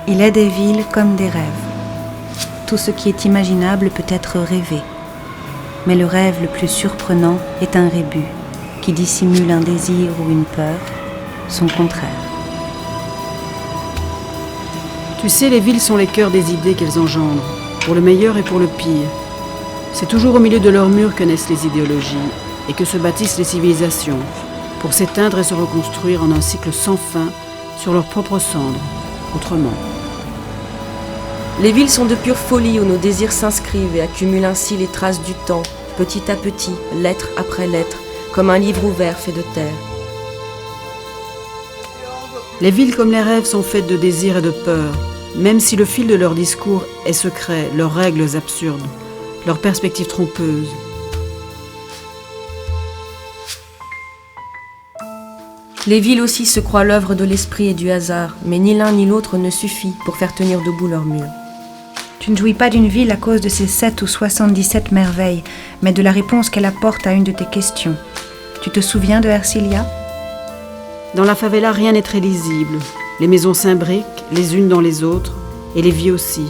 Il est des villes comme des rêves. Tout ce qui est imaginable peut être rêvé. Mais le rêve le plus surprenant est un rébut qui dissimule un désir ou une peur, son contraire. Tu sais, les villes sont les cœurs des idées qu'elles engendrent, pour le meilleur et pour le pire. C'est toujours au milieu de leurs murs que naissent les idéologies et que se bâtissent les civilisations, pour s'éteindre et se reconstruire en un cycle sans fin sur leurs propres cendres, autrement. Les villes sont de pure folie où nos désirs s'inscrivent et accumulent ainsi les traces du temps, petit à petit, lettre après lettre, comme un livre ouvert fait de terre. Les villes comme les rêves sont faites de désirs et de peur, même si le fil de leur discours est secret, leurs règles absurdes, leurs perspectives trompeuses. Les villes aussi se croient l'œuvre de l'esprit et du hasard, mais ni l'un ni l'autre ne suffit pour faire tenir debout leurs murs. Tu ne jouis pas d'une ville à cause de ses 7 ou 77 merveilles, mais de la réponse qu'elle apporte à une de tes questions. Tu te souviens de Ercilia ? Dans la favela, rien n'est très lisible. Les maisons s'imbriquent, les unes dans les autres, et les vies aussi.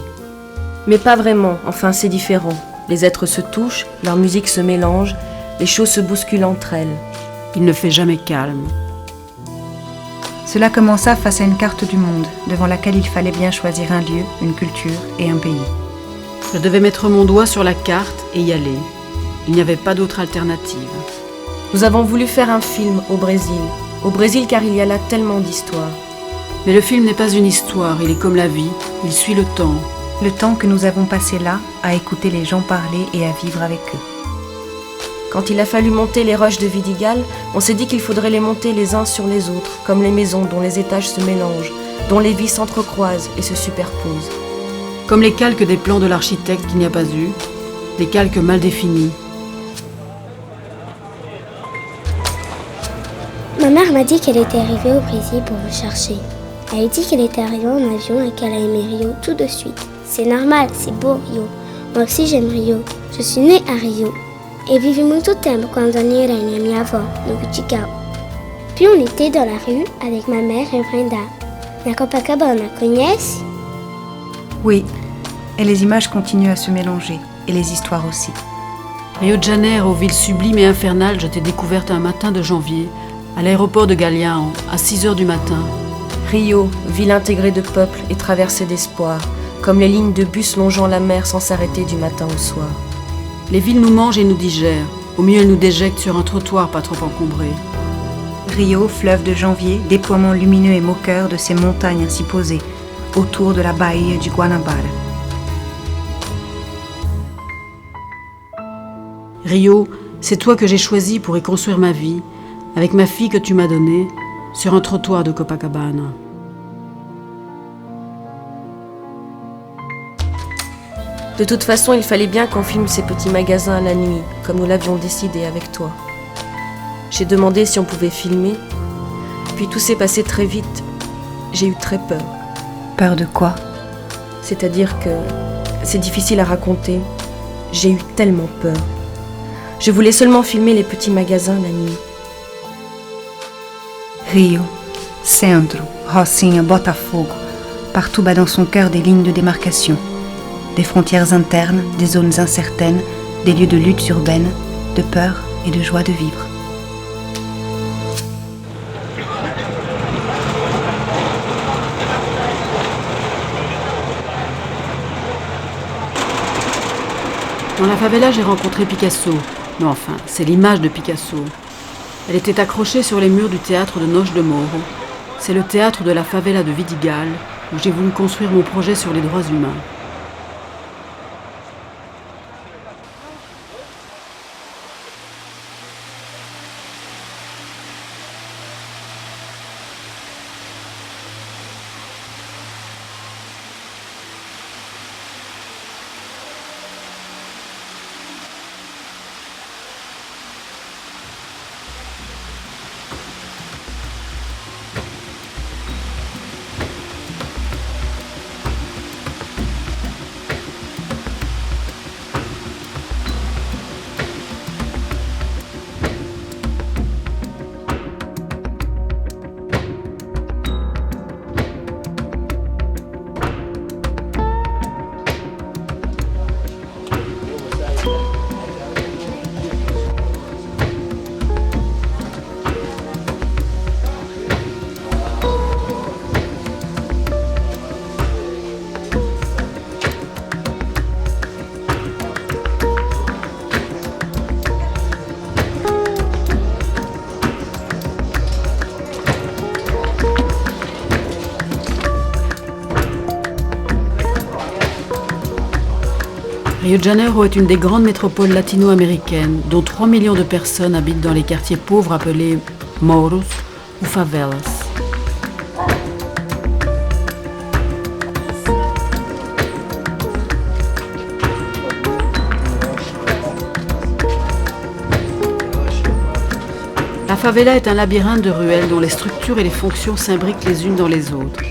Mais pas vraiment, enfin c'est différent. Les êtres se touchent, leur musique se mélange, les choses se bousculent entre elles. Il ne fait jamais calme. Cela commença face à une carte du monde, devant laquelle il fallait bien choisir un lieu, une culture et un pays. Je devais mettre mon doigt sur la carte et y aller. Il n'y avait pas d'autre alternative. Nous avons voulu faire un film au Brésil. Au Brésil car il y a là tellement d'histoires. Mais le film n'est pas une histoire, il est comme la vie, il suit le temps. Le temps que nous avons passé là, à écouter les gens parler et à vivre avec eux. Quand il a fallu monter les roches de Vidigal, on s'est dit qu'il faudrait les monter les uns sur les autres, comme les maisons dont les étages se mélangent, dont les vies s'entrecroisent et se superposent. Comme les calques des plans de l'architecte qu'il n'y a pas eu, des calques mal définis. Ma mère m'a dit qu'elle était arrivée au Brésil pour vous chercher. Elle a dit qu'elle était arrivée en avion et qu'elle a aimé Rio tout de suite. C'est normal, c'est beau Rio. Moi aussi j'aime Rio. Je suis née à Rio. E vivi muito tempo com a Dona Irene, minha avó, no Vidigal. Puis on était dans la rue avec ma mère et Brenda. Na Copacabana, conhece? Oui, et les images continuent à se mélanger, et les histoires aussi. Rio de Janeiro, ville sublime et infernale, je t'ai découverte un matin de janvier, à l'aéroport de Galeão, à 6h du matin. Rio, ville intégrée de peuples et traversée d'espoir, comme les lignes de bus longeant la mer sans s'arrêter du matin au soir. Les villes nous mangent et nous digèrent. Au mieux, elles nous déjectent sur un trottoir pas trop encombré. Rio, fleuve de janvier, déploiement lumineux et moqueur de ces montagnes ainsi posées, autour de la Baía de Guanabara. Rio, c'est toi que j'ai choisi pour y construire ma vie, avec ma fille que tu m'as donnée, sur un trottoir de Copacabana. De toute façon, il fallait bien qu'on filme ces petits magasins à la nuit, comme nous l'avions décidé avec toi. J'ai demandé si on pouvait filmer, puis tout s'est passé très vite. J'ai eu très peur. Peur de quoi ? C'est-à-dire que c'est difficile à raconter. J'ai eu tellement peur. Je voulais seulement filmer les petits magasins la nuit. Rio, Centro, Rocinha, Botafogo, partout bat dans son cœur des lignes de démarcation. Des frontières internes, des zones incertaines, des lieux de lutte urbaine, de peur et de joie de vivre. Dans la favela, j'ai rencontré Picasso. Non, enfin, c'est l'image de Picasso. Elle était accrochée sur les murs du théâtre de Noche de Moro. C'est le théâtre de la favela de Vidigal, où j'ai voulu construire mon projet sur les droits humains. Rio de Janeiro est une des grandes métropoles latino-américaines dont 3 millions de personnes habitent dans les quartiers pauvres appelés morros ou favelas. La favela est un labyrinthe de ruelles dont les structures et les fonctions s'imbriquent les unes dans les autres.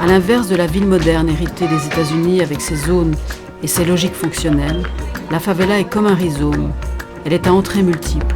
À l'inverse de la ville moderne héritée des États-Unis avec ses zones et ses logiques fonctionnelles, la favela est comme un rhizome. Elle est à entrées multiples.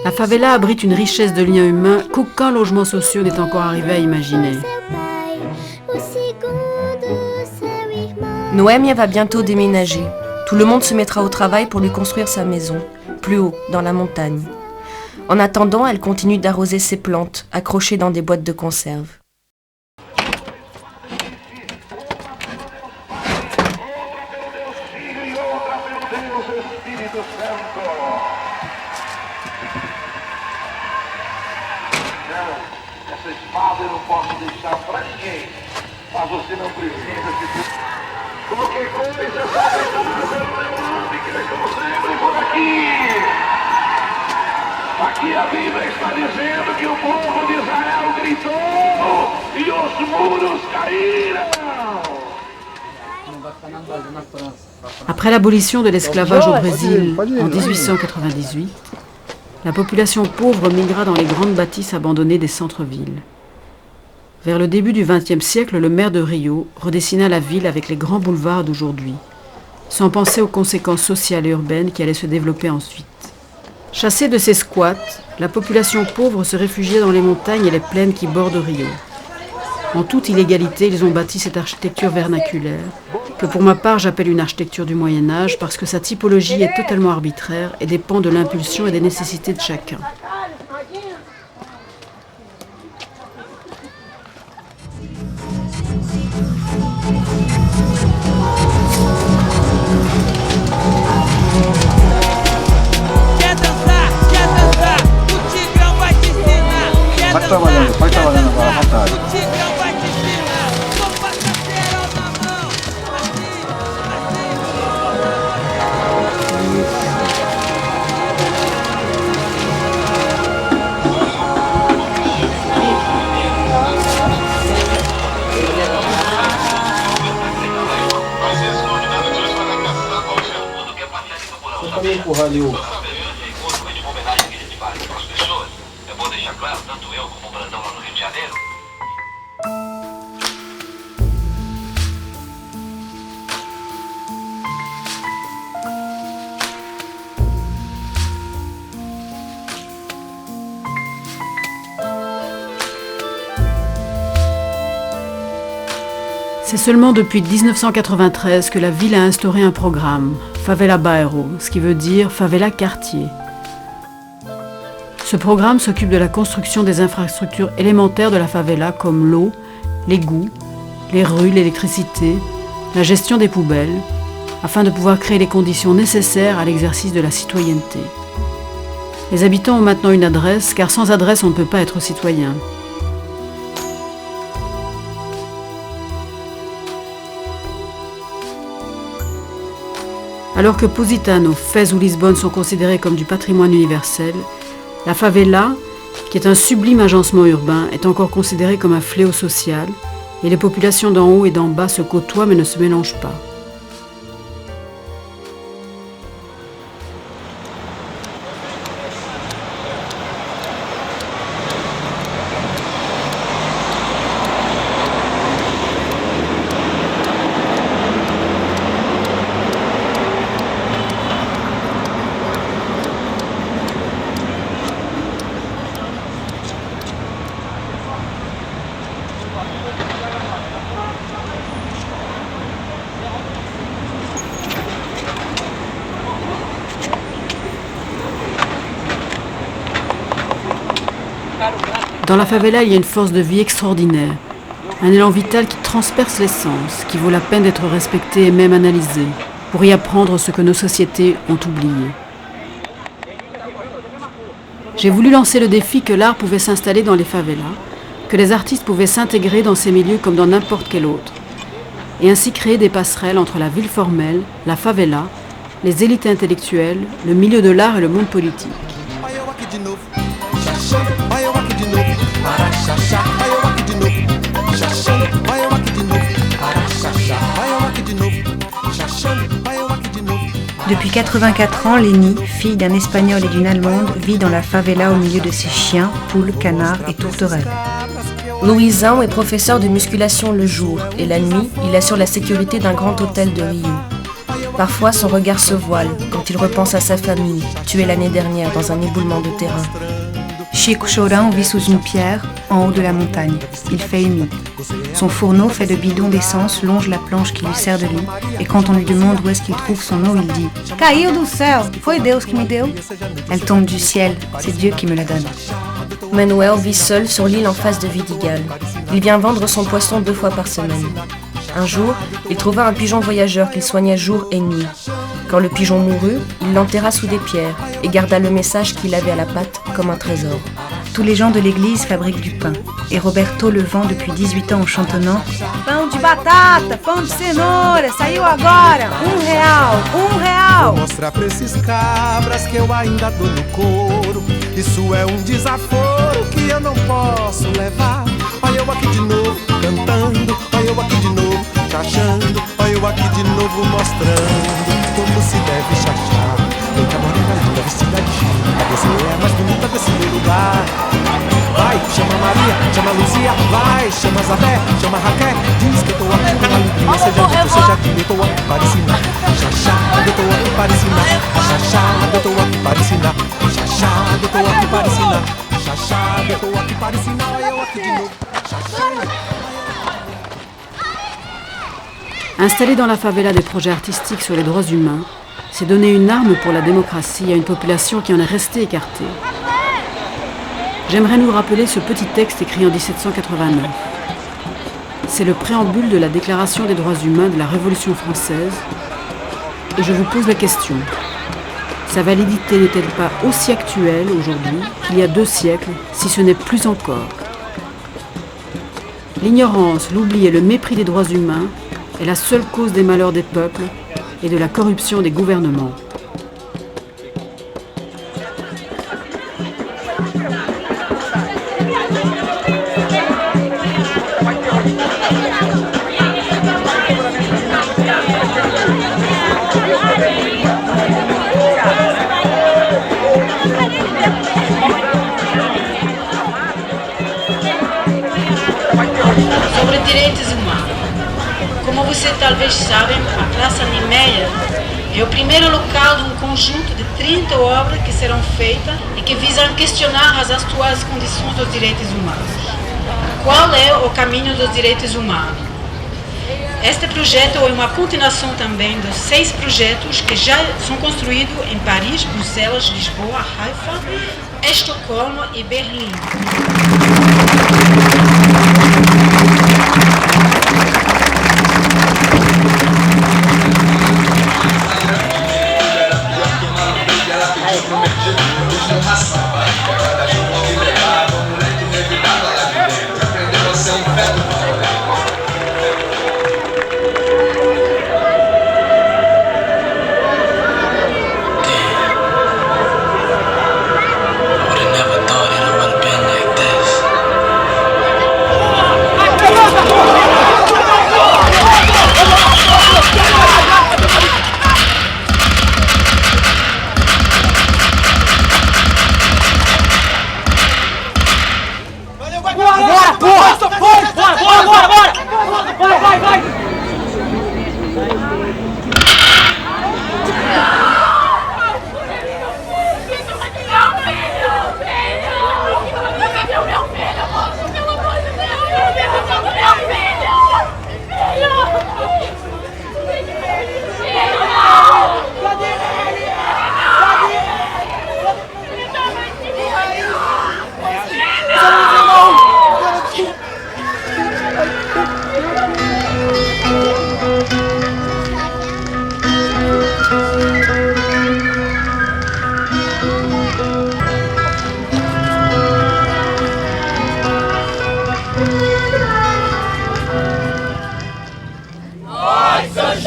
La favela abrite une richesse de liens humains qu'aucun logement social n'est encore arrivé à imaginer. Noémia va bientôt déménager. Tout le monde se mettra au travail pour lui construire sa maison, plus haut, dans la montagne. En attendant, elle continue d'arroser ses plantes, accrochées dans des boîtes de conserve. Aqui a Bíblia está dizendo que o povo de Israel gritou e os muros caíram. Après l'abolition de l'esclavage au Brésil en 1898, la population pauvre migra dans les grandes bâtisses abandonnées des centres-villes. Vers le début du XXe siècle, le maire de Rio redessina la ville avec les grands boulevards d'aujourd'hui, sans penser aux conséquences sociales et urbaines qui allaient se développer ensuite. Chassée de ses squats, la population pauvre se réfugiait dans les montagnes et les plaines qui bordent Rio. En toute illégalité, ils ont bâti cette architecture vernaculaire, que pour ma part j'appelle une architecture du Moyen-Âge parce que sa typologie est totalement arbitraire et dépend de l'impulsion et des nécessités de chacun. Pode trabalhando agora, à vontade. Você pode empurrar ali o... C'est seulement depuis 1993 que la ville a instauré un programme, Favela Bairro, ce qui veut dire Favela Quartier. Ce programme s'occupe de la construction des infrastructures élémentaires de la favela comme l'eau, l'égout, les rues, l'électricité, la gestion des poubelles, afin de pouvoir créer les conditions nécessaires à l'exercice de la citoyenneté. Les habitants ont maintenant une adresse, car sans adresse on ne peut pas être citoyen. Alors que Positano, Fès ou Lisbonne sont considérés comme du patrimoine universel, la favela, qui est un sublime agencement urbain, est encore considérée comme un fléau social et les populations d'en haut et d'en bas se côtoient mais ne se mélangent pas. Dans la favela, il y a une force de vie extraordinaire, un élan vital qui transperce les sens, qui vaut la peine d'être respecté et même analysé, pour y apprendre ce que nos sociétés ont oublié. J'ai voulu lancer le défi que l'art pouvait s'installer dans les favelas, que les artistes pouvaient s'intégrer dans ces milieux comme dans n'importe quel autre, et ainsi créer des passerelles entre la ville formelle, la favela, les élites intellectuelles, le milieu de l'art et le monde politique. Depuis 84 ans, Leni, fille d'un Espagnol et d'une Allemande, vit dans la favela au milieu de ses chiens, poules, canards et tourterelles. Luisão est professeur de musculation le jour et la nuit, il assure la sécurité d'un grand hôtel de Rio. Parfois, son regard se voile quand il repense à sa famille, tuée l'année dernière dans un éboulement de terrain. Chico Chorão vit sous une pierre, en haut de la montagne. Il fait humide. Son fourneau fait de bidons d'essence longe la planche qui lui sert de lit, et quand on lui demande où est-ce qu'il trouve son eau, il dit « Caiu do céu, foi Deus que me deu ». Elle tombe du ciel, c'est Dieu qui me la donne. Manuel vit seul sur l'île en face de Vidigal. Il vient vendre son poisson 2 fois par semaine. Un jour, il trouva un pigeon voyageur qu'il soigna jour et nuit. Quand le pigeon mourut, il l'enterra sous des pierres et garda le message qu'il avait à la patte comme un trésor. Tous les gens de l'église fabriquent du pain, et Roberto le vend depuis 18 ans en chantonnant « Pão de batata, pão de cenoura, saiu agora, R$1, R$1. Vou mostrar pra esses cabras que eu ainda dou no couro. Isso é desaforo que eu não posso levar. Olha eu aqui de novo, cantando. Olha eu aqui de novo, chachando. Olha eu aqui de novo, mostrando como se deve chachar. Eita morena linda, vestida de china, você é a mais bonita desse lugar. Vai, chama Maria, chama Luzia, vai, chama Zabé, chama Raquel. Diz que eu tô aqui com alegria, seja dito, seja dito, eu tô aqui para ensinar. Chachá, eu tô aqui para ensinar. Chachá, eu tô aqui para ensinar. Chachá, eu tô aqui para ensinar. Chachá, eu tô aqui para ensinar. Olha eu aqui de novo. Chachá. Installer dans la favela des projets artistiques sur les droits humains, c'est donner une arme pour la démocratie à une population qui en est restée écartée. J'aimerais nous rappeler ce petit texte écrit en 1789. C'est le préambule de la Déclaration des droits humains de la Révolution française. Et je vous pose la question. Sa validité n'est-elle pas aussi actuelle aujourd'hui qu'il y a 2 siècles, si ce n'est plus encore? L'ignorance, l'oubli et le mépris des droits humains est la seule cause des malheurs des peuples et de la corruption des gouvernements. Sobre direitos humanos. Como vocês talvez sabem, a Praça Niemeyer é o primeiro local de um conjunto de 30 obras que serão feitas e que visam questionar as atuais condições dos direitos humanos. Qual é o caminho dos direitos humanos? Este projeto é uma continuação também dos 6 projetos que já são construídos em Paris, Bruxelas, Lisboa, Haifa, Estocolmo e Berlim.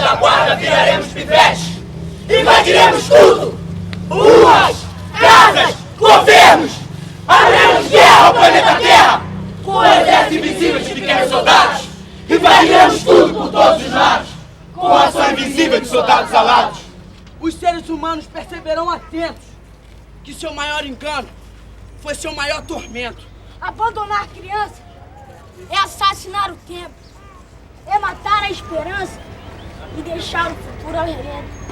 da guarda viraremos pivetes. Invadiremos tudo. Ruas, casas, governos. Abriremos guerra ao planeta Terra. Com um exército invisível de pequenos soldados. Invadiremos tudo por todos os lados. Com a ação invisível de soldados alados. Os seres humanos perceberão atentos que seu maior engano foi seu maior tormento. Abandonar a criança é assassinar o tempo, é matar a esperança e deixar o futuro ao relento.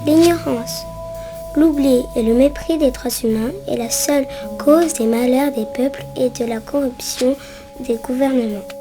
L'ignorance, l'oubli et le mépris des droits humains est la seule cause des malheurs des peuples et de la corruption des gouvernements.